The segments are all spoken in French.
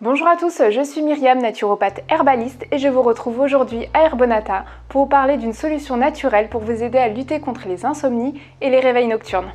Bonjour à tous, je suis Myriam, naturopathe herbaliste et je vous retrouve aujourd'hui à Herbonata pour vous parler d'une solution naturelle pour vous aider à lutter contre les insomnies et les réveils nocturnes.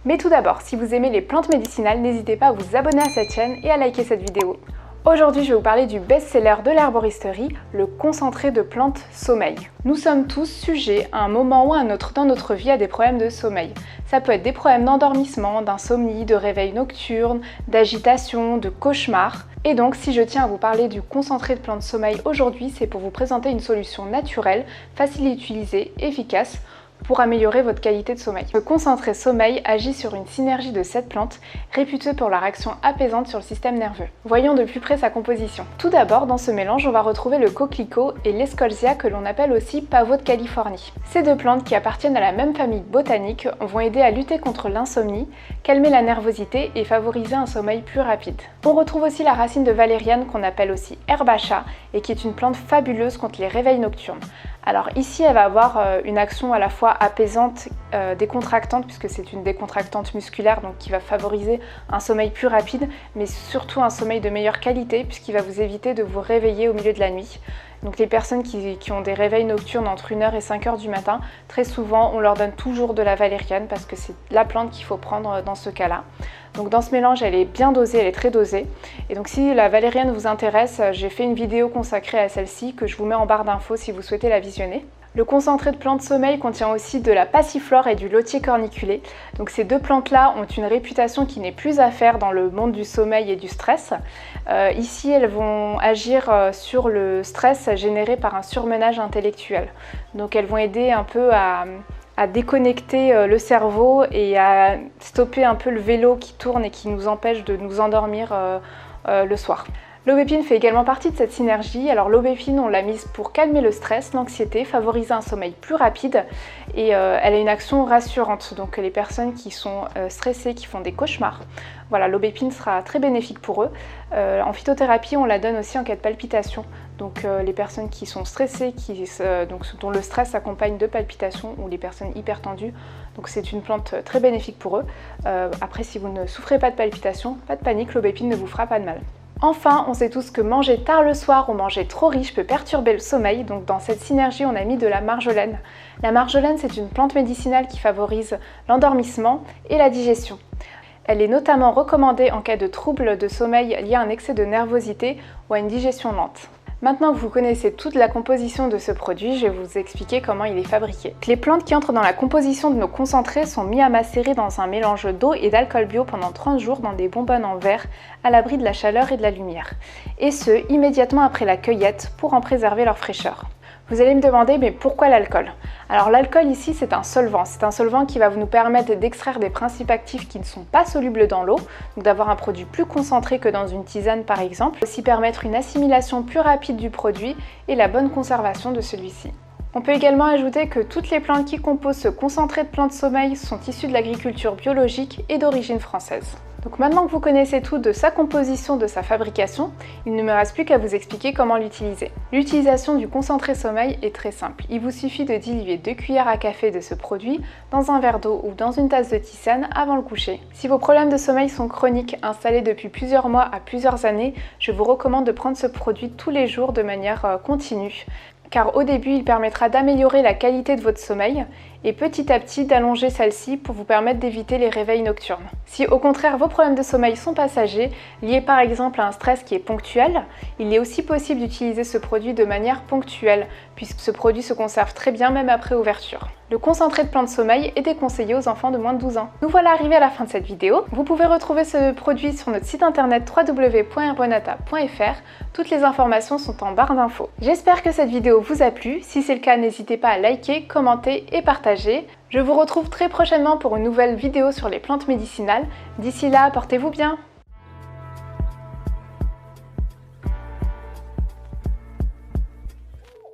Mais tout d'abord, si vous aimez les plantes médicinales, n'hésitez pas à vous abonner à cette chaîne et à liker cette vidéo. Aujourd'hui, je vais vous parler du best-seller de l'herboristerie, le concentré de plantes sommeil. Nous sommes tous sujets à un moment ou à un autre dans notre vie à des problèmes de sommeil. Ça peut être des problèmes d'endormissement, d'insomnie, de réveil nocturne, d'agitation, de cauchemar. Et donc, si je tiens à vous parler du concentré de plantes sommeil aujourd'hui, c'est pour vous présenter une solution naturelle, facile à utiliser, efficace, pour améliorer votre qualité de sommeil. Le concentré sommeil agit sur une synergie de 7 plantes, réputée pour leur action apaisante sur le système nerveux. Voyons de plus près sa composition. Tout d'abord, dans ce mélange, on va retrouver le coquelicot et l'escolzia que l'on appelle aussi pavot de Californie. Ces deux plantes qui appartiennent à la même famille botanique vont aider à lutter contre l'insomnie, calmer la nervosité et favoriser un sommeil plus rapide. On retrouve aussi la racine de valériane qu'on appelle aussi herbe à chat et qui est une plante fabuleuse contre les réveils nocturnes. Alors ici, elle va avoir une action à la fois apaisante, décontractante, puisque c'est une décontractante musculaire, donc qui va favoriser un sommeil plus rapide, mais surtout un sommeil de meilleure qualité, puisqu'il va vous éviter de vous réveiller au milieu de la nuit. Donc les personnes qui ont des réveils nocturnes entre 1h et 5h du matin, très souvent on leur donne toujours de la valériane parce que c'est la plante qu'il faut prendre dans ce cas-là. Donc dans ce mélange, elle est bien dosée, elle est très dosée. Et donc si la valériane vous intéresse, j'ai fait une vidéo consacrée à celle-ci que je vous mets en barre d'infos si vous souhaitez la visionner. Le concentré de plantes sommeil contient aussi de la passiflore et du lotier corniculé. Donc ces deux plantes-là ont une réputation qui n'est plus à faire dans le monde du sommeil et du stress. Ici, elles vont agir sur le stress généré par un surmenage intellectuel. Donc elles vont aider un peu à déconnecter le cerveau et à stopper un peu le vélo qui tourne et qui nous empêche de nous endormir le soir. L'aubépine fait également partie de cette synergie. Alors l'aubépine, on l'a mise pour calmer le stress, l'anxiété, favoriser un sommeil plus rapide et elle a une action rassurante. Donc les personnes qui sont stressées, qui font des cauchemars, voilà, l'aubépine sera très bénéfique pour eux. En phytothérapie, on la donne aussi en cas de palpitations. Donc les personnes qui sont stressées, dont le stress s'accompagne de palpitations ou les personnes hypertendues, donc c'est une plante très bénéfique pour eux. Après, si vous ne souffrez pas de palpitations, pas de panique, l'aubépine ne vous fera pas de mal. Enfin, on sait tous que manger tard le soir ou manger trop riche peut perturber le sommeil, donc dans cette synergie, on a mis de la marjolaine. La marjolaine, c'est une plante médicinale qui favorise l'endormissement et la digestion. Elle est notamment recommandée en cas de troubles de sommeil liés à un excès de nervosité ou à une digestion lente. Maintenant que vous connaissez toute la composition de ce produit, je vais vous expliquer comment il est fabriqué. Les plantes qui entrent dans la composition de nos concentrés sont mis à macérer dans un mélange d'eau et d'alcool bio pendant 30 jours dans des bonbonnes en verre à l'abri de la chaleur et de la lumière. Et ce, immédiatement après la cueillette pour en préserver leur fraîcheur. Vous allez me demander, mais pourquoi l'alcool? Alors l'alcool ici, c'est un solvant qui va nous permettre d'extraire des principes actifs qui ne sont pas solubles dans l'eau, donc d'avoir un produit plus concentré que dans une tisane par exemple, aussi permettre une assimilation plus rapide du produit et la bonne conservation de celui-ci. On peut également ajouter que toutes les plantes qui composent ce concentré de plantes sommeil sont issues de l'agriculture biologique et d'origine française. Donc maintenant que vous connaissez tout de sa composition, de sa fabrication, il ne me reste plus qu'à vous expliquer comment l'utiliser. L'utilisation du concentré sommeil est très simple. Il vous suffit de diluer 2 cuillères à café de ce produit dans un verre d'eau ou dans une tasse de tisane avant le coucher. Si vos problèmes de sommeil sont chroniques, installés depuis plusieurs mois à plusieurs années, je vous recommande de prendre ce produit tous les jours de manière continue. Car au début, il permettra d'améliorer la qualité de votre sommeil et petit à petit d'allonger celle-ci pour vous permettre d'éviter les réveils nocturnes. Si au contraire vos problèmes de sommeil sont passagers, liés par exemple à un stress qui est ponctuel, il est aussi possible d'utiliser ce produit de manière ponctuelle puisque ce produit se conserve très bien même après ouverture. Le concentré de plantes sommeil est déconseillé aux enfants de moins de 12 ans. Nous voilà arrivés à la fin de cette vidéo. Vous pouvez retrouver ce produit sur notre site internet www.herbonata.fr. Toutes les informations sont en barre d'infos. J'espère que cette vidéo vous a plu. Si c'est le cas, n'hésitez pas à liker, commenter et partager. Je vous retrouve très prochainement pour une nouvelle vidéo sur les plantes médicinales. D'ici là, portez-vous bien!